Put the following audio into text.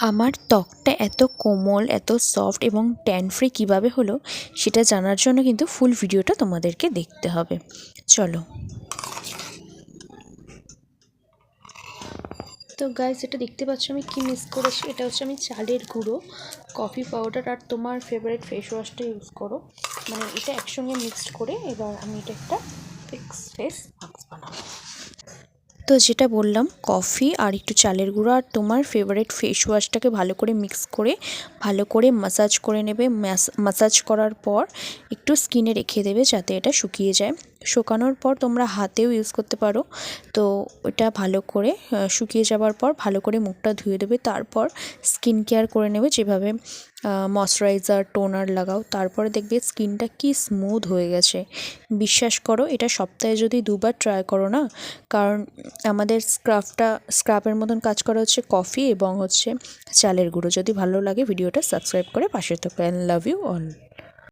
আমার ত্বকটা এত কোমল, এত সফট এবং ট্যান ফ্রি কীভাবে হলো সেটা জানার জন্য কিন্তু ফুল ভিডিওটা তোমাদেরকে দেখতে হবে। চলো। তো গাইস, এটা দেখতে পাচ্ছ আমি কি মিক্স করেছি। এটা হচ্ছে আমি চালের গুঁড়ো, কফি পাউডার আর তোমার ফেভারিট ফেস ওয়াশটা ইউজ করো। মানে এটা একসঙ্গে মিক্সড করে এবার আমি এটা একটা ফেস মাস্ক বানাবো। তো যেটা বললাম, কফি আর একটু চালের গুঁড়ো আর তোমার ফেভারিট ফেস ওয়াশটাকে ভালো করে মিক্স করে ভালো করে মাসাজ করে নেবে। মাসাজ করার পর একটু স্কিনে রেখে দেবে যাতে এটা শুকিয়ে যায়। শুকানোর পর তোমরা হাতেও ইউজ করতে পারো। তো এটা ভালো করে শুকিয়ে যাওয়ার পর ভালো করে মুখটা ধুয়ে দেবে। তারপর স্কিন কেয়ার করে নেবে, যেভাবে ময়শ্চারাইজার টোনার লাগাও। তারপরে দেখবে স্কিনটা কি স্মুথ হয়ে গেছে। বিশ্বাস করো, এটা সপ্তাহে যদি 2বার ট্রাই করো না, কারণ আমাদের স্ক্রাবের মতন কাজ করা হচ্ছে কফি এবং হচ্ছে চালের গুঁড়ো। যদি ভালো লাগে ভিডিওটা সাবস্ক্রাইব করে পাশে থাকো। And love you all.